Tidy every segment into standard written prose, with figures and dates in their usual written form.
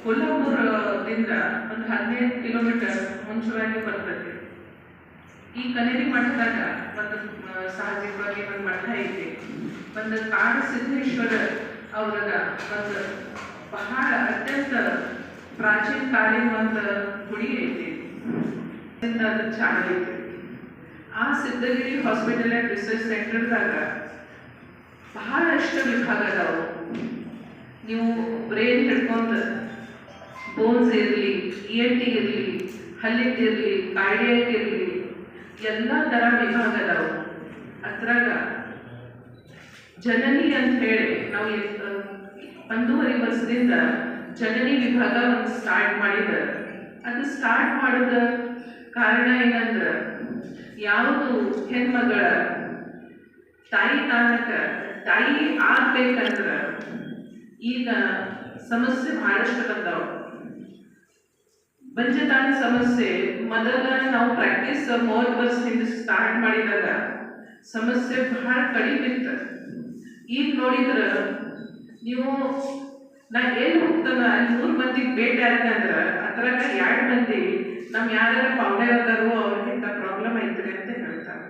ಕೊಲ್ಲಾಪುರದಿಂದ ಒಂದು 15 ಕಿಲೋಮೀಟರ್ ಮುಂಚೆವಾಗಿ ಬರ್ತದೆ. ಈ ಕನೇರಿ ಮಠದಾಗ ಒಂದು ಸಹಜವಾಗಿ ಒಂದು ಮಠ ಐತಿ. ಒಂದು ಕಾಡು ಸಿದ್ದೇಶ್ವರ ಅವ್ರದ ಒಂದು ಬಹಳ ಅತ್ಯಂತ ಪ್ರಾಚೀನ ಕಾಲಿನ ಒಂದು ಗುಡಿ ಐತಿ. ಅದು ಚಾಲು ಐತಿ. ಆ ಸಿದ್ಧಗಿರಿ ಹಾಸ್ಪಿಟಲ್ ಆ್ಯಂಡ್ ರಿಸರ್ಚ್ ಸೆಂಟರ್ದಾಗ ಬಹಳಷ್ಟು ವಿಭಾಗ ಅದಾವು. ನೀವು ಬ್ರೇನ್ ಹಿಡ್ಕೊಂಡು ಬೋನ್ಸ್ ಇರಲಿ, ENT ಇರಲಿ, ಹಲ್ಲಿದ್ದಿರಲಿ, ಕಾರ್ಡಿಯಾಕ್ ಇರಲಿ, ಎಲ್ಲ ಥರ ವಿಭಾಗ ಅದಾವು. ಅದ್ರಾಗ ಜನನಿ ಅಂತ ಹೇಳಿ ನಾವು 1.5 ವರ್ಷದಿಂದ ಜನನಿ ವಿಭಾಗ ಒಂದು ಸ್ಟಾರ್ಟ್ ಮಾಡಿದ. ಅದು ಸ್ಟಾರ್ಟ್ ಮಾಡೋದ ಕಾರಣ ಏನಂದ್ರೆ, ಯಾವುದು ಹೆಣ್ಮಗಳ ತಾಯಿ ತಾಯಿ ಆಗ್ಬೇಕಂದ್ರೆ ಈಗ ಸಮಸ್ಯೆ ಬಹಳಷ್ಟು ಬಂದಾವ. ಬಂಜೆತನ ಸಮಸ್ಯೆ ಮೊದಲ ನಾವು ಪ್ರಾಕ್ಟೀಸ್ 30 ವರ್ಷದಿಂದ ಸ್ಟಾರ್ಟ್ ಮಾಡಿದಾಗ ಸಮಸ್ಯೆ ಬಹಳ ಕಡಿಮೆ ಇತ್ತು. ಈಗ ನೋಡಿದ್ರೆ ನೀವು ನಾ ಎಲ್ಲಿ ಹೋಗ್ತಾನ 3 ಮಂದಿಗೆ ಭೇಟಿ ಆಗ್ತಂದ್ರೆ ಅದ್ರಾಗ 2 ಮಂದಿ ನಮ್ಮ ಯಾರ್ಯಾರ ಪೌಡರ್ ಅದಾರೋ ಅವ್ರಿಗಿಂತ ಪ್ರಾಬ್ಲಮ್ ಐತ್ರಿ ಅಂತ ಹೇಳ್ತಾರೆ.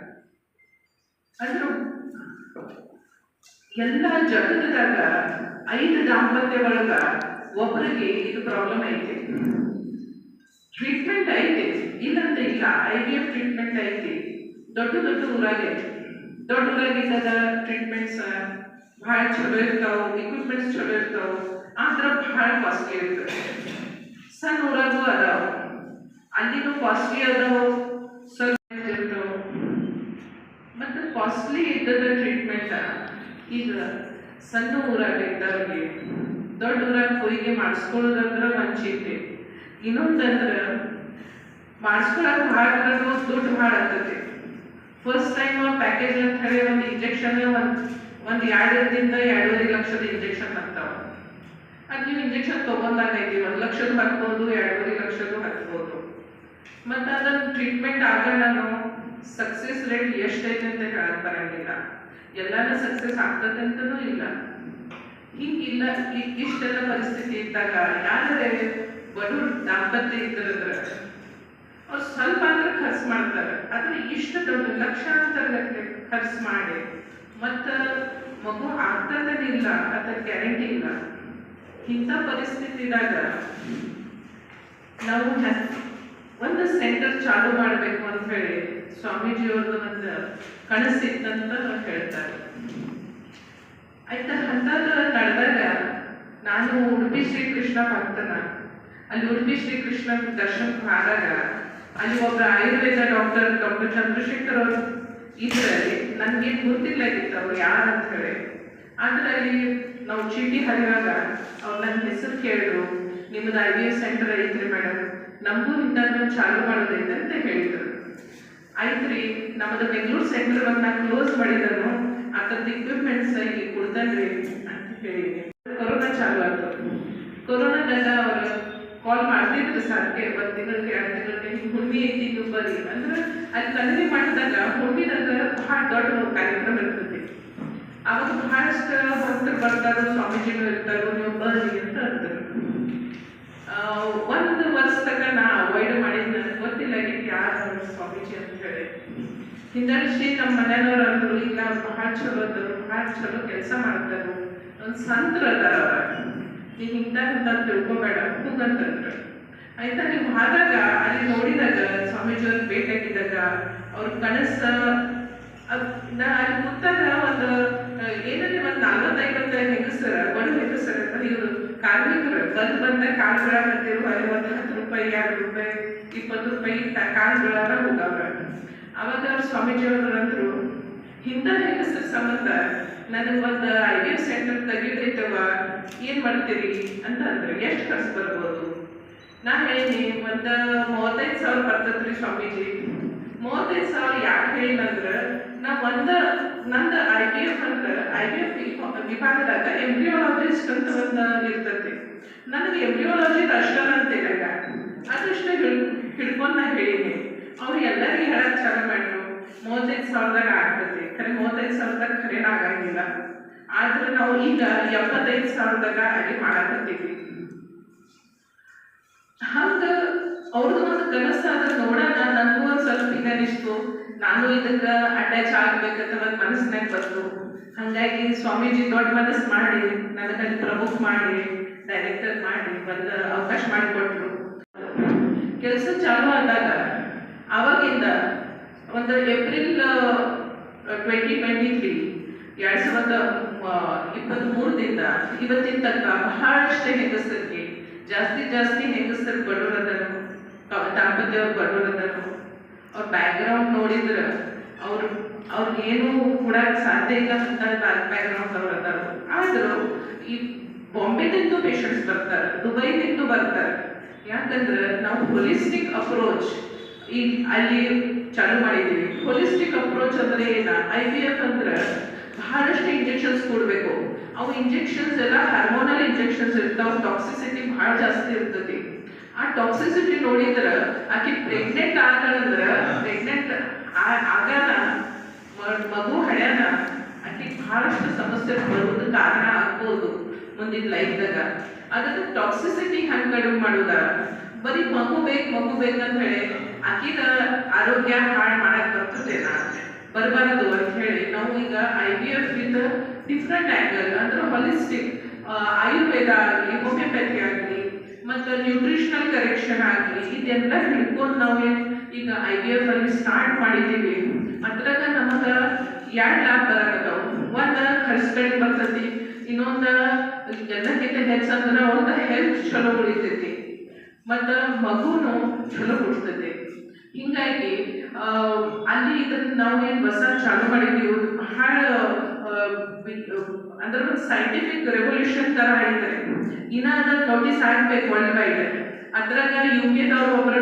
ಅಂದ್ರೆ ಎಲ್ಲ ಜಗತ್ತದಾಗ 5 ದಾಂಪತ್ಯ ಒಳಗ ಒಬ್ಬರಿಗೆ ಇದು ಪ್ರಾಬ್ಲಮ್ ಐತಿ. ಟ್ರೀಟ್ಮೆಂಟ್ ಐತಿ, ಇಲ್ಲಂತ ಇಲ್ಲ. IVF ಟ್ರೀಟ್ಮೆಂಟ್ ಐತಿ. ದೊಡ್ಡ ಊರಾಗಿದ್ದಾಗ ಟ್ರೀಟ್ಮೆಂಟ್ಸ್ ಭಾಳ ಚಲೋ ಇರ್ತಾವೆ, ಇಕ್ವಿಪ್ಮೆಂಟ್ಸ್ ಚಲೋ ಇರ್ತಾವೆ, ಆದ್ರೆ ಭಾಳ ಕಾಸ್ಟ್ಲಿ ಇರ್ತವೆ. ಸಣ್ಣ ಊರಾಗೂ ಅದಾವ, ಅಲ್ಲಿನೂ ಕಾಸ್ಟ್ಲಿ ಅದಾವ, ಸ್ವಲ್ಪ ಇರ್ತಾವೆ. ಮತ್ತು ಕಾಸ್ಟ್ಲಿ ಇದ್ದದ ಟ್ರೀಟ್ಮೆಂಟ್ ಈಗ ಸಣ್ಣ ಊರಾಗ ಇದ್ದವ್ರಿಗೆ ದೊಡ್ಡ ಊರಾಗ ಹೋಗಿ ಮಾಡಿಸ್ಕೊಳ್ಳೋದಂದ್ರೆ ಒಂದು ಚಿಂತೆ. ಇನ್ನೊಂದಂದ್ರೆ ಮಾಡಿಸ್ಕೊಳಕ್ಕೆ ಭಾಳ ದುಡ್ಡು ಭಾಳ ಆಗ್ತದೆ. ಫಸ್ಟ್ ಟೈಮ್ ಪ್ಯಾಕೇಜ್ ಅಂತ ಹೇಳಿ ಒಂದು ಇಂಜೆಕ್ಷನ್ ಒಂದು 2 2.5 ಲಕ್ಷದ ಇಂಜೆಕ್ಷನ್ ಬರ್ತಾವೆ. ಅದು ನೀವು ಇಂಜೆಕ್ಷನ್ ತೊಗೊಂಡಾಗೈತಿ 1 ಲಕ್ಷದ್ದು ಹಾಕ್ಬೋದು, 2.5 ಲಕ್ಷದ್ದು ಹಾಕ್ಬೋದು. ಮತ್ತು ಅದನ್ನು ಟ್ರೀಟ್ಮೆಂಟ್ ಆಗೋಣ ಸಕ್ಸಸ್ ರೇಟ್ ಎಷ್ಟೈತೆ ಅಂತ ಹೇಳಕ್ ಬರಂಗಿಲ್ಲ. ಎಲ್ಲಾನು ಸಕ್ಸಸ್ ಆಗ್ತದೆ ಅಂತನೂ ಇಲ್ಲ. ಹಿಂಗಿಲ್ಲ. ಇಷ್ಟೆಲ್ಲ ಪರಿಸ್ಥಿತಿ ಇದ್ದಾಗ ಯಾರೇ ಬಡವ್ರ ದಾಂಪತ್ಯ ಇದ್ದರೆ ಅವ್ರು ಸ್ವಲ್ಪ ಅಂದ್ರೆ ಖರ್ಚು ಮಾಡ್ತಾರೆ. ಆದರೆ ಇಷ್ಟು ದೊಡ್ಡ ಲಕ್ಷಾಂತರ ಖರ್ಚು ಮಾಡಿ ಮತ್ತು ಮಗು ಆಗ್ತದೇನಿಲ್ಲ, ಅದರ ಗ್ಯಾರಂಟಿ ಇಲ್ಲ. ಇಂಥ ಪರಿಸ್ಥಿತಿದಾಗ ನಾವು ಒಂದು ಸೆಂಟರ್ ಚಾಲು ಮಾಡಬೇಕು ಅಂತ ಹೇಳಿ ಸ್ವಾಮೀಜಿಯವ್ರದ್ದು ಒಂದು ಕನಸಿತ್ತಂತ ಹೇಳ್ತಾರೆ. ಆಯ್ತಾ, ಅಂಥದ್ದು ನಡೆದಾಗ ನಾನು ಉಡುಪಿ ಶ್ರೀಕೃಷ್ಣ ಭಕ್ತನ. ಅಲ್ಲಿ ಉಡುಪಿ ಶ್ರೀಕೃಷ್ಣ ದರ್ಶನಕ್ಕೆ ಆದಾಗ ಅಲ್ಲಿ ಒಬ್ಬ ಆಯುರ್ವೇದ ಡಾಕ್ಟರ್ ಚಂದ್ರಶೇಖರ್ ಅವರು ಇದರಲ್ಲಿ ನನಗೆ ಗೊತ್ತಿರ್ಲಾಗಿತ್ತು ಅವ್ರು ಯಾರು ಅಂತ ಹೇಳಿ. ಆದರೆ ಅಲ್ಲಿ ನಾವು ಚೀಟಿ ಹರಿವಾಗ ಅವ್ರು ನನ್ನ ಹೆಸರು ಕೇಳಿದ್ರು, ನಿಮ್ಮದು IVF ಸೆಂಟರ್ ಐತ್ರಿ ಮೇಡಮ್, ನಮಗೂ ಇಂಥದ್ದು ಚಾಲು ಮಾಡೋದೈತೆ ಅಂತ ಹೇಳಿದ್ರು. ಆಯ್ತ್ರಿ, ನಮ್ಮದು ಬೆಂಗಳೂರು ಸೆಂಟರ್ ಬಂದು ನಾನು ಕ್ಲೋಸ್ ಮಾಡಿದನು, ಅದ್ರದ್ದು ಇಕ್ವಿಪ್ಮೆಂಟ್ಸ್ ಇಲ್ಲಿ ಕೊಡ್ತೇನ್ರಿ ಅಂತ ಹೇಳಿ. ಕೊರೋನಾ ಚಾಲು ಆಯ್ತು. ಕೊರೋನಾದಾಗ ಅವರು ಕಾಲ್ ಮಾಡ್ತಿದ್ರು ಸಾರಿಗೆ 1 ತಿಂಗಳಿಗೆ 2 ತಿಂಗಳಿಗೆ, ಹಿಂಗೆ ಹುಣ್ಣಿ ಐತಿ ನೀವು ಬರ್ರಿ ಅಂದ್ರೆ ಅಲ್ಲಿ ಕನ್ನಡಿ ಮಾಡಿದಾಗ ಹುಣ್ಣಿದಾಗ ಭಾಳ ದೊಡ್ಡ ಕಾರ್ಯಕ್ರಮ ಇರ್ತದೆ. ಅವಾಗ ಬಹಳಷ್ಟು ಭಕ್ತರು ಬರ್ತಾರೋ, ಸ್ವಾಮೀಜಿಗಳು ಇರ್ತಾರೋ, ನೀವು ಬರ್ರಿ ಅಂತ ಅಂದರು. 1 ವರ್ಷ ತನಕ ನಾ ಅವಾಯ್ಡ್ ಮಾಡಿದ್, ನನಗೆ ಗೊತ್ತಿಲ್ಲ ಯಾರು ಸ್ವಾಮೀಜಿ ಅಂತ ಹೇಳಿ. ಹಿಂದಡಿಸಿ ನಮ್ಮ ಮನೆಯವ್ರು ಅಂದರು, ಇಲ್ಲ ಅವ್ರು ಬಹಳ ಚಲೋ ಅದರು, ಬಹಳ ಚಲೋ ಕೆಲಸ ಮಾಡ್ತಾರೆ, ಒಂದು ಸಂತರ ಅದಾರ ಅವ್ರ, ನೀವು ಇಂಥ ತಿಳ್ಕೊಬೇಡ ಹೋಗಂತಂದ್ರು. ಆಯ್ತಾ, ನೀವು ಆದಾಗ ಅಲ್ಲಿ ನೋಡಿದಾಗ ಸ್ವಾಮೀಜಿಯವ್ರಿಗೆ ಭೇಟಿಯಾಗಿದ್ದಾಗ ಅವ್ರ ಕನಸ ನಾ ಅಲ್ಲಿ ಕೂತಾಗ ಒಂದು ಏನಂದ್ರೆ ಒಂದು 40-50 ಹೆಂಗಸರ ಬಡ ಹೆಂಗಸರ ಇವರು ಕಾರ್ಮಿಕರು ಬಂದ ಕಾಳುಗಳ ಮತ್ತಿರು 10 ರೂಪಾಯಿ 2 ರೂಪಾಯಿ 20 ರೂಪಾಯಿ ಕಾಳುಗಳ ಹೋಗವ್ರ. ಅವಾಗ ಅವ್ರ ಸ್ವಾಮೀಜಿಯವರು ಅಂದ್ರು, ಇಂಥ ಹೆಂಗಸರ ಸಂಬಂಧ ನನಗೆ ಒಂದು IVF ಸೆಂಟರ್ ತೆಗಿದೈತವ, ಏನು ಮಾಡ್ತೀರಿ ಅಂತ ಅಂದ್ರೆ ಎಷ್ಟು ಖರ್ಚು ಬರ್ಬೋದು? ನಾ ಹೇಳಿ ಒಂದು 35,000 ಬರ್ತದ್ರಿ ಸ್ವಾಮೀಜಿ. 35,000 ಯಾಕೆ ಹೇಳಿನಂದ್ರೆ, ನಾ ನಂದು IVF ಅಂದ್ರೆ IVF ವಿಭಾಗದಾಗ ಎಂಬ್ರಿಯಾಲಜಿಸ್ಟ್ ಅಂತ ಒಂದು ಇರ್ತೈತಿ. ನನಗೆ ಎಂಬ್ರಿಯಾಲಜಿದ್ ಅಷ್ಟ ಅಂತಿಲ್ಲ, ಅದಷ್ಟು ಹಿಡ್ಕೊಂಡು ನಾ ಹೇಳಿನಿ. ಅವ್ರು ಎಲ್ಲರಿಗೂ ಹೇಳಕ್ ಚಾಲು ಮಾಡಿದ್ರು, 35,000ದಾಗ ಆಗ್ತೈತಿ. ಖರೆ 35,000ದಾಗ ಖರೇನ ಆಗಂಗಿಲ್ಲ. ಆದ್ರೆ ನಾವು ಈಗ 75,000ದಾಗ ಅಲ್ಲಿ ಮಾಡಕತ್ತೀವಿ. ಹಂಗೆ ಅವ್ರದ್ದು ಒಂದು ಕನಸಾದ ನೋಡೋಣ, ನನಗೂ ಒಂದು ಸ್ವಲ್ಪ ಇನ್ನಿಷ್ಟು ನಾನು ಇದಕ್ಕೆ ಅಟ್ಯಾಚ್ ಆಗ್ಬೇಕಂತ ಒಂದು ಮನಸ್ಸಿನಾಗ ಬಂತು. ಹಾಗಾಗಿ ಸ್ವಾಮೀಜಿ ದೊಡ್ಡ ಮನಸ್ಸು ಮಾಡಿ ನನಗಲ್ಲಿ ಪ್ರಮುಖ ಮಾಡಿ ಡೈರೆಕ್ಟರ್ ಮಾಡಿ ಬಂದು ಅವಕಾಶ ಮಾಡಿಕೊಟ್ರು. ಕೆಲಸ ಚಾಲು ಆದಾಗ ಆವಾಗಿಂದ ಒಂದು ಏಪ್ರಿಲ್ 2023 2023ದಿಂದ ಇವತ್ತಿನ ತನಕ ಬಹಳಷ್ಟು ಹೆಂಗಸರಿಗೆ ಜಾಸ್ತಿ ಹೆಂಗಸರು ಬಡವರದನು, ದಾಂಪತ್ಯವ್ರು ಬಡವರದನು. ಅವ್ರ ಬ್ಯಾಕ್ಗ್ರೌಂಡ್ ನೋಡಿದ್ರೆ ಅವ್ರಿಗೇನು ಕೊಡಕ್ಕೆ ಸಾಧ್ಯ ಇಲ್ಲ ಅಂತ ಬ್ಯಾಕ್ಗ್ರೌಂಡ್ ಅವ್ರು ಅದಾರ. ಆದರೂ ಈ ಬಾಂಬೆದಿಂದು ಪೇಷಂಟ್ಸ್ ಬರ್ತಾರೆ, ದುಬೈದಿಂದು ಬರ್ತಾರೆ. ಯಾಕಂದ್ರೆ ನಾವು ಹೋಲಿಸ್ಟಿಕ್ ಅಪ್ರೋಚ್ ಈ ಅಲ್ಲಿ ಚಾಲು ಮಾಡಿದ್ದೀವಿ. ಹೋಲಿಸ್ಟಿಕ್ ಅಪ್ರೋಚ್ ಅಂದ್ರೆ ಏನ, IVF ಅಂದ್ರೆ ಬಹಳಷ್ಟು ಇಂಜೆಕ್ಷನ್ಸ್ ಕೊಡಬೇಕು. ಅವು ಇಂಜೆಕ್ಷನ್ಸ್ ಎಲ್ಲ ಹಾರ್ಮೋನಲ್ ಇಂಜೆಕ್ಷನ್ಸ್ ಇರ್ತಾವ, ಟಾಕ್ಸಿಸಿಟಿ ಬಹಳ ಜಾಸ್ತಿ ಇರ್ತದೆ. ಆ ಟಾಕ್ಸಿಸಿಟಿ ನೋಡಿದ್ರೆ ಆಕೆ ಪ್ರೆಗ್ನೆಂಟ್ ಆಗಂದ್ರೆ ಪ್ರೆಗ್ನೆಂಟ್ ಆಗಾನ ಮಗು ಹಳ್ಯಾನ ಆಕೆ ಬಹಳಷ್ಟು ಸಮಸ್ಯೆ ಬರುವುದು ಕಾರಣ ಆಗ್ಬೋದು ಮುಂದಿನ ಲೈಫ್ದಾಗ. ಅದಕ್ಕೆ ಟಾಕ್ಸಿಸಿಟಿ ಹಂಗೆ ಕಡಿಮೆ ಮಾಡುದ, ಬರೀ ಮಗು ಬೇಕಂತ ಹೇಳಿ ಆಕಿಗ ಆರೋಗ್ಯ ಹಾಳು ಮಾಡಕ್ ಬರ್ತದೇನ, ಬರಬಾರದು ಅಂತ ಹೇಳಿ ನಾವು ಈಗ IVF ವಿತ್ ಡಿಫ್ರೆಂಟ್ ಆಂಗಲ್ ಅಂದ್ರೆ ಹಾಲಿಸ್ಟಿಕ್, ಆಯುರ್ವೇದ ಆಗಲಿ, ಹೋಮಿಯೋಪ್ಯಾಥಿ ಆಗಲಿ, ಮತ್ತು ನ್ಯೂಟ್ರಿಷನಲ್ ಕರೆಕ್ಷನ್ ಆಗಲಿ, ಇದೆಲ್ಲ ಹಿಡ್ಕೊಂಡು ನಾವು ಈಗ IVF ಅಲ್ಲಿ ಸ್ಟಾರ್ಟ್ ಮಾಡಿದ್ದೀವಿ. ಅದ್ರಾಗ ನಮಗೆ 2 ಲಾಭ ಬರಾಕತ್ತಾವ. ಒಂದು ಖರ್ಚು ಕಡಿಮೆ ಬರ್ತೈತಿ, ಇನ್ನೊಂದು ಎಲ್ಲಕ್ಕಿಂತ ಹೆಚ್ಚಂದ್ರೆ ಅವ್ರದ ಹೆಲ್ತ್ ಚಲೋ ಉಳಿತೈತಿ ಮತ್ತು ಮಗುನು ಚಲೋ ಹುಡ್ತೈತಿ. ಹಿಂಗಾಗಿ ಅಲ್ಲಿ ಇದನ್ನ ನಾವು ಏನು ಹೊಸ ಚಾಲು ಮಾಡಿದ್ದೀವಿ ಬಹಳ ಅಂದ್ರೆ ಒಂದು ಸೈಂಟಿಫಿಕ್ ರೆವಲ್ಯೂಷನ್ ತರ ಐತೆ. ಇನ್ನ ಅದನ್ನ ನೋಟಿಸ್ ಆಗ್ಬೇಕು ವರ್ಲ್ಡ್ ವೈಡ್. ಅದ್ರಾಗ UK ಒಬ್ಬರು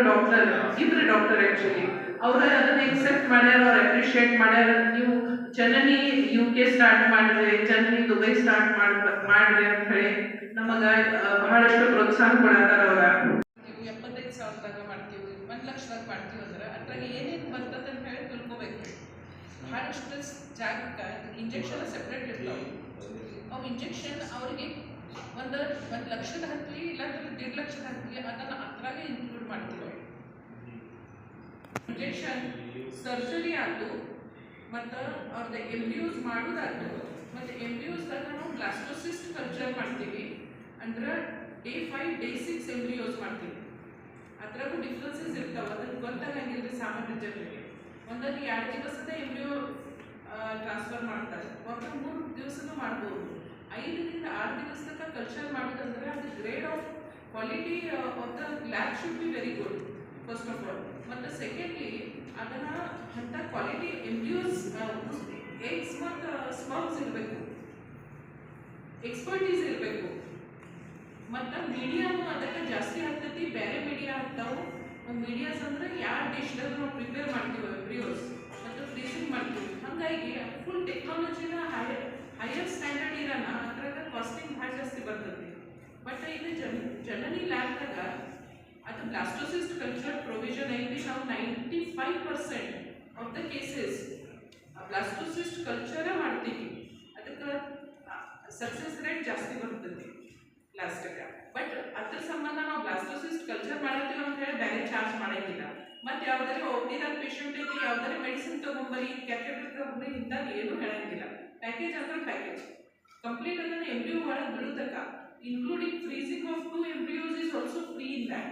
ಇಬ್ರು ಡಾಕ್ಟರ್ ಆಕ್ಚುಲಿ ಅವ್ರ ಅದನ್ನ ಎಕ್ಸೆಪ್ಟ್ ಮಾಡ್ಯಾರ, ಅವ್ರು ಅಪ್ರಿಷಿಯೇಟ್ ಮಾಡ್ಯಾರ. ನೀವು ಜನನಿ UK ಸ್ಟಾರ್ಟ್ ಮಾಡ್ರಿ, ಜನನಿ ದುಬೈ ಸ್ಟಾರ್ಟ್ ಮಾಡ್ರಿ ಅಂತ ಹೇಳಿ ನಮಗ ಬಹಳಷ್ಟು ಪ್ರೋತ್ಸಾಹ ಕೊಡತ್ತಾರ. ಅವ್ರ 75,000ದಾಗ ಮಾಡ್ತೀವಿ, 1 ಲಕ್ಷದಾಗ ಮಾಡ್ತೀವಿ ಅಂದ್ರೆ ಅದ್ರಾಗ ಏನೇನು ಬರ್ತದೆ ಅಂತ ಹೇಳಿ ತಿಳ್ಕೊಬೇಕು. ಬಹಳಷ್ಟು ಜಾಗಕ್ಕೆ ಇಂಜೆಕ್ಷನ್ ಸೆಪ್ರೇಟ್ ಇರ್ತಾವೆ. ಅವು ಇಂಜೆಕ್ಷನ್ ಅವ್ರಿಗೆ ಒಂದು ಲಕ್ಷದ ಹತ್ತಲಿ ಇಲ್ಲಾಂದ್ರೆ 1.5 ಲಕ್ಷದ ಹತ್ತಲಿ ಅದನ್ನು ಅದ್ರಾಗ ಇನ್ಕ್ಲೂಡ್ ಮಾಡ್ತೀವಿ. ಇಂಜೆಕ್ಷನ್ ಸರ್ಜರಿ ಆಯ್ತು ಮತ್ತು ಅವ್ರದ್ದು MBUs ಮಾಡೋದಾಯ್ತು. ಮತ್ತು MBUsದಾಗ ನಾವು ಬ್ಲಾಸ್ಟೋಸಿಸ್ಟ್ ಕಲ್ಚರ್ ಮಾಡ್ತೀವಿ, ಅಂದ್ರೆ Day 5 Day 6 MBUs ಮಾಡ್ತೀವಿ. ಅದ್ರಾಗೂ ಡಿಫ್ರೆನ್ಸಸ್ ಇರ್ತಾವೆ, ಅದಕ್ಕೆ ಗೊತ್ತಾಗಂಗಿಲ್ಲ ಸಾಮಾನ್ಯ ಜನರಿಗೆ. ಒಂದನ್ನು 2 ದಿವಸದ MBU ಟ್ರಾನ್ಸ್ಫರ್ ಮಾಡ್ತಾರೆ, ಒಂದು 3 ದಿವಸನೂ ಮಾಡ್ಬೋದು. 5ರಿಂದ 6 ದಿವಸ ತನಕ ಕಲ್ಚರ್ ಮಾಡೋದಂದ್ರೆ ಅದು grade of quality of the lab should be very good first of all. ಮತ್ತು ಸೆಕೆಂಡ್ಲಿ ಅದನ್ನು ಅಂಥ ಕ್ವಾಲಿಟಿ MBUs ಎಗ್ಸ್ ಮತ್ತು ಸ್ಪರ್ಮ್ಸ್ ಇರಬೇಕು, ಎಕ್ಸ್ಪರ್ಟೀಸ್ ಇರಬೇಕು. ಮತ್ತು ಮೀಡಿಯಾನು ಅದಕ್ಕೆ ಜಾಸ್ತಿ ಆಗ್ತೈತಿ. ಬೇರೆ ಮೀಡಿಯಾ ಆಗ್ತಾವೆ. ಮೀಡಿಯಾಸ್ ಅಂದ್ರೆ ಯಾವ ಡಿಶ್ದಾಗ ನಾವು ಪ್ರಿಪೇರ್ ಮಾಡ್ತೀವಿ ಎಂಬ್ರಿಯೋಸ್ ಮತ್ತು ಫ್ರೀಸಿಂಗ್ ಮಾಡ್ತೀವಿ. ಹಾಗಾಗಿ ಫುಲ್ ಟೆಕ್ನಾಲಜಿನ ಹೈಯರ್ ಸ್ಟ್ಯಾಂಡರ್ಡ್ ಇರೋಣ, ಅದ್ರಾಗ ಕಾಸ್ಟಿಂಗ್ ಭಾಳ ಜಾಸ್ತಿ ಬರ್ತೈತಿ. ಬಟ್ ಇದು ಜನನಿ ಲ್ಯಾಬ್ದಾಗ ಅದು ಬ್ಲಾಸ್ಟೋಸಿಸ್ಟ್ ಕಲ್ಚರ್ ಪ್ರೊವಿಷನ್ ಐತಿ. ನಾವು 95% ಆಫ್ ದ ಕೇಸಸ್ ಬ್ಲಾಸ್ಟೋಸಿಸ್ಟ್ ಕಲ್ಚರ ಮಾಡ್ತೀವಿ. ಅದಕ್ಕೆ ಸಕ್ಸಸ್ ರೇಟ್ ಜಾಸ್ತಿ ಬರ್ತೈತಿ ಲಾಸ್ಟಿಗೆ. ಬಟ್ ಅದ್ರ ಸಂಬಂಧ ನಾವು ಬ್ಲಾಸ್ಟೋಸಿಸ್ಟ್ ಕಲ್ಚರ್ ಮಾಡ್ತೀವಿ ಅಂತ ಹೇಳಿ ಬೇರೆ ಚಾರ್ಜ್ ಮಾಡೋಂಗಿಲ್ಲ. ಮತ್ತು ಯಾವ್ದಾರು OPದಾಗ ಪೇಷಂಟ್ ಐತಿ, ಯಾವ್ದಾರು ಮೆಡಿಸಿನ್ ತೊಗೊಂಬರಿ, ಕ್ಯಾಥೆಟರ್ ತೊಗೊಂಬರಿ, ಇಂಥದ್ದು ಏನೂ ಹೇಳಂಗಿಲ್ಲ. ಪ್ಯಾಕೇಜ್ ಅಂದ್ರೆ ಪ್ಯಾಕೇಜ್ ಕಂಪ್ಲೀಟ್ ಅದನ್ನು MBU ಒಳಗೆ ಬಿಡುತ್ತಕ್ಕ, including freezing of 2 MBUs is also free in that.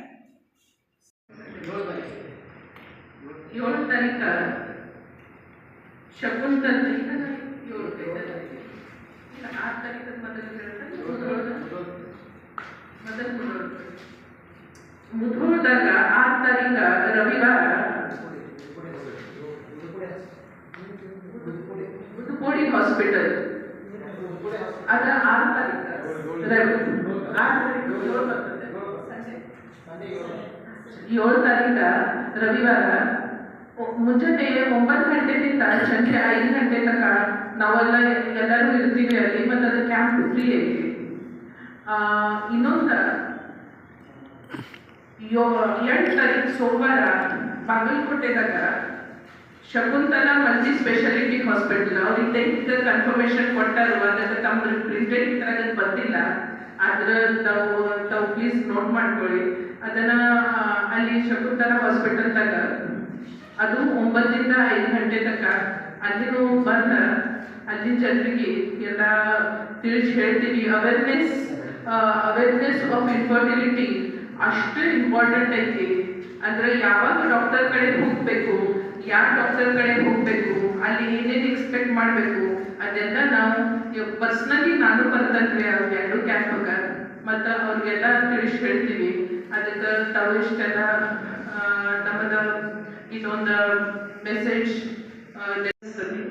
7 ತಾರೀಕ ಶಕುಂತಲ 6 ತಾರೀಕದ ಮೊದಲು ಮುಧೋಳದಾಗ 6 ತಾರೀಕ ರವಿವಾರ ಮುದುಕೋಡಿ ಹಾಸ್ಪಿಟಲ್ ಅದ 6 ತಾರೀಕ 7 ತಾರೀಕ ರವಿವಾರ ಮುಂಜಾನೆ 9 ಗಂಟೆದಿಂದ ಸಂಜೆ 5 ಗಂಟೆ ತನಕ ನಾವೆಲ್ಲ ಎಲ್ಲರೂ ಇರ್ತೀವಿ ಅಲ್ಲಿ. ಮತ್ತು ಅದು ಕ್ಯಾಂಪ್ ಫ್ರೀ ಐತಿ. ಇನ್ನೊಂದು 8 ತಾರೀಕು ಸೋಮವಾರ ಬಾಗಲಕೋಟೆದಾಗ ಶಕುಂತಲಾ ಮಲ್ಟಿ ಸ್ಪೆಷಾಲಿಟಿ ಹಾಸ್ಪಿಟಲ್ ಅವ್ರಿಗೆ ಟೆಕ್ನಿಕ್ ಕನ್ಫರ್ಮೇಶನ್ ಕೊಟ್ಟಾರು. ಅದಕ್ಕೆ ತಮ್ಮ ಪ್ರಿಂಟೆಡ್ ಇದ್ರಾಗ ಬಂದಿಲ್ಲ, ಆದ್ರೆ ತಾವು ಪ್ಲೀಸ್ ನೋಟ್ ಮಾಡ್ಕೊಳ್ಳಿ ಅದನ್ನ. ಅಲ್ಲಿ ಶಕುಂತಲ ಹಾಸ್ಪಿಟಲ್ದಾಗ ಅದು 9ರಿಂದ 5 ಗಂಟೆ ತನಕ ಅಲ್ಲಿನೂ ಬಂದ ಅಲ್ಲಿನ ಜನರಿಗೆ ಎಲ್ಲ ತಿಳಿಸಿ ಹೇಳ್ತೀವಿ. ಅವೇರ್ನೆಸ್ ಆಫ್ ಇನ್ಫರ್ಟಿಲಿಟಿ ಅಷ್ಟು ಇಂಪಾರ್ಟೆಂಟ್ ಐತಿ. ಅಂದ್ರೆ ಯಾವಾಗ ಡಾಕ್ಟರ್ ಕಡೆ ಹೋಗ್ಬೇಕು, ಯಾವ ಡಾಕ್ಟರ್ ಕಡೆ ಹೋಗ್ಬೇಕು, ಅಲ್ಲಿ ಏನೇನು ಎಕ್ಸ್ಪೆಕ್ಟ್ ಮಾಡಬೇಕು ಅದೆಲ್ಲ ನಾವು ಪರ್ಸ್ನಲಿ ನಾನು ಬರ್ತಂದ್ರೆ ಎರಡು ಕ್ಯಾಂಪ್ಗೆ ಮತ್ತು ಅವ್ರಿಗೆಲ್ಲ ತಿಳಿಸಿ ಹೇಳ್ತೀವಿ. ಅದಕ್ಕೆ ತಾವು ಇಷ್ಟೆಲ್ಲ ನಮ್ಮದ ಇದೊಂದು ಮೆಸೇಜ್ ನೆನೆಸ್ತದೆ.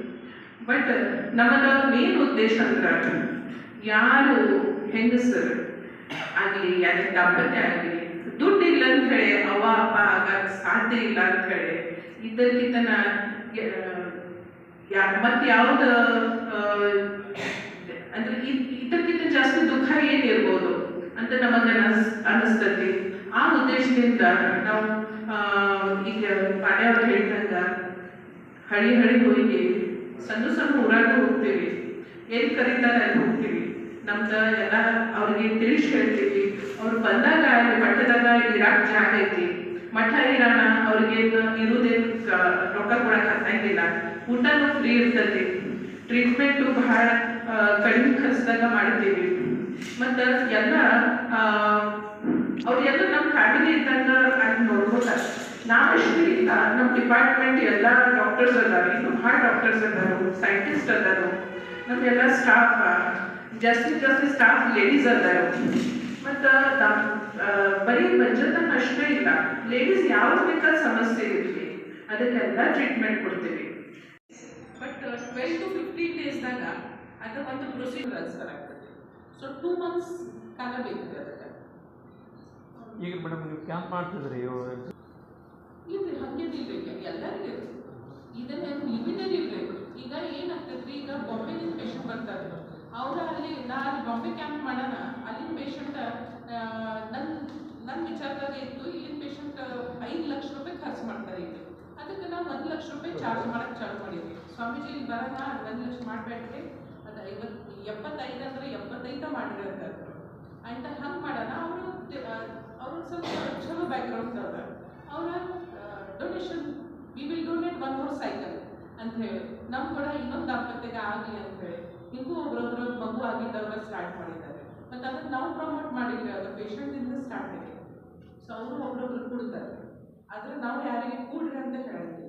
ಬಟ್ ನಮ್ಮದ ಮೇನ್ ಉದ್ದೇಶ ಅಂದ್ರೆ ಯಾರು ಹೆಂಗಸರು ಆಗಲಿ ಯಾರಿಗೆ ದಾಂಪತ್ಯ ಆಗಲಿ ದುಡ್ಡು ಇಲ್ಲ ಅಂತ ಹೇಳಿ ಅವ್ವ ಅಪ್ಪ ಆಗಕ್ಕೆ ಸಾಧ್ಯ ಇಲ್ಲ ಅಂತ ಹೇಳಿ ಇದಕ್ಕಿಂತನ ಮತ್ತೆ ಯಾವ್ದು ಅಂದ್ರೆ ಇದಕ್ಕಿಂತ ಜಾಸ್ತಿ ದುಃಖ ಏನಿರ್ಬೋದು ಅಂತ ನಮಗೆ ಅನಿಸ್ತತಿ. ಆ ಉದ್ದೇಶದಿಂದ ನಾವು ಈಗ ಪಾಡ್ಯ ಅವ್ರು ಹೇಳಿದಂಗ ಹಳಿ ಹೋಗಿ ಸಣ್ಣ ಊರಾಗ ಹೋಗ್ತೀವಿ, ಎಲ್ಲಿ ಕರೀತಾರೆ ಅಲ್ಲಿ ಹೋಗ್ತೀವಿ, ನಮ್ದು ಎಲ್ಲ ಅವ್ರಿಗೆ ತಿಳಿಸಿ ಹೇಳ್ತೀವಿ. ಅವ್ರು ಬಂದಾಗ ಅಲ್ಲಿ ಮಠದಾಗ ಇರಾಕ್ ಜಾಗ ಐತಿ, ಮಠ ಇರೋಣ, ಅವ್ರಿಗೆ ಇರುವುದೇನು ರೊಕ್ಕ ಕೊಡಕ್ಕೆ ಹತ್ತಂಗಿಲ್ಲ, ಊಟನೂ ಫ್ರೀ ಇರ್ತೈತಿ, ಟ್ರೀಟ್ಮೆಂಟು ಬಹಳ ಕಡಿಮೆ ಖರ್ಚದಾಗ ಮಾಡ್ತೀವಿ. ಮತ್ತು ಎಲ್ಲ ಅವ್ರಿಗೆಲ್ಲ ನಮ್ಮ ಫ್ಯಾಮಿಲಿ ಇದ್ದಂಗ ಅಲ್ಲಿ ನೋಡ್ಬೋದಾರೆ. ನಾವಷ್ಟೇ ಇಲ್ಲ, ನಮ್ಮ ಡಿಪಾರ್ಟ್ಮೆಂಟ್ ಎಲ್ಲ ಡಾಕ್ಟರ್ಸ್ ಅದಾರ, ಇನ್ನು ಭಾಳ ಡಾಕ್ಟರ್ಸ್ ಅದಾರು, ಸೈಂಟಿಸ್ಟ್ ಅದಾರು, ನಮ್ಮೆಲ್ಲ ಸ್ಟಾಫ್ ಜಾಸ್ತಿ ಸ್ಟಾಫ್ ಲೇಡೀಸ್ ಅದಾರು. ಮತ್ತು ಬರೀ ಬಂಜತನ ಅಷ್ಟೇ ಇಲ್ಲ, ಲೇಡೀಸ್ ಯಾವ ಬೇಕಾದ ಸಮಸ್ಯೆ ಇರಲಿ ಅದಕ್ಕೆಲ್ಲ ಟ್ರೀಟ್ಮೆಂಟ್ ಕೊಡ್ತೀವಿ. ಬಟ್ 12 to 15 ಡೇಸ್ದಾಗ ಅದು ಒಂದು ಪ್ರೊಸೀಜರ್ ಟ್ರಾನ್ಸ್ಫರ್ ಆಗ್ತದೆ. ಸೊ 2 months ಕಾಲ ಬೇಕು ಅದಕ್ಕೆ. ಈಗ ಮೇಡಮ್ ನೀವು ಕ್ಯಾಂಪ್ ಮಾಡ್ತಿದ್ರಿ ಇಲ್ರಿ ಹಂಗೇನಿಲ್ಲ, ಎಲ್ಲರಿಗೂ ಇದನ್ನೇನು ಲಿಮಿಟೆಡ್ ಇರಬೇಕು. ಈಗ ಏನಾಗ್ತದ್ರಿ, ಈಗ ಬಾಂಬೆಲಿಂದ ಪೇಷಂಟ್ ಬರ್ತಾರೆ, ಅವ್ರ ಅಲ್ಲಿ ನಾನು ಬಾಂಬೆ ಕ್ಯಾಂಪ್ ಮಾಡೋಣ, ಅಲ್ಲಿನ ಪೇಷಂಟ್ ನನ್ನ ವಿಚಾರದಾಗ ಇತ್ತು, ಇಲ್ಲಿನ ಪೇಷಂಟ್ 5 ಲಕ್ಷ ರೂಪಾಯಿ ಖರ್ಚು ಮಾಡ್ತಾರೆ. ಇದು ಅದಕ್ಕೆ ನಾವು 1 ಲಕ್ಷ ರೂಪಾಯಿ ಚಾರ್ಜ್ ಮಾಡೋಕ್ಕೆ ಚಾಲು ಮಾಡಿದ್ವಿ. ಸ್ವಾಮೀಜಿ ಇಲ್ಲಿ ಬರೋಣ 1 ಲಕ್ಷ ಮಾಡಬೇಡ್ರಿ, ಅದು 75 ಅಂದರೆ 75 ಮಾಡಿರಿ ಅಂತ ಅಂತ ಹಂಗೆ ಮಾಡೋಣ. ಅವರು ಸ್ವಲ್ಪ ಚಲೋ ಬ್ಯಾಕ್ಗ್ರೌಂಡ್ ಅದ, ಅವರ donation we will donate 1 more cycle ಅಂತ ಹೇಳಿ ನಮ್ಮ ಕೂಡ ಇನ್ನೊಂದು ದಾಂಪತ್ಯಗೆ ಆಗಲಿ ಅಂತ ಹೇಳಿ ಹಿಂಗೂ ಒಬ್ಬರೊಬ್ಬರು ಮಗು ಆಗಿದ್ದವ್ರ ಸ್ಟಾರ್ಟ್ ಮಾಡಿದ್ದಾರೆ. ಮತ್ತು ಅದನ್ನು ನಾವು ಪ್ರಮೋಟ್ ಮಾಡಿದ್ವಿ, ಅದು ಪೇಷಂಟಿಂದ ಸ್ಟಾರ್ಟ್ ಆಗಿದೆ. ಸೊ ಅವರು ಒಬ್ಬರೊಬ್ರು ಕೊಡ್ತಾರೆ, ಆದರೆ ನಾವು ಯಾರಿಗೆ ಕೂಡ್ರಿ ಅಂತ ಹೇಳಿದ್ವಿ.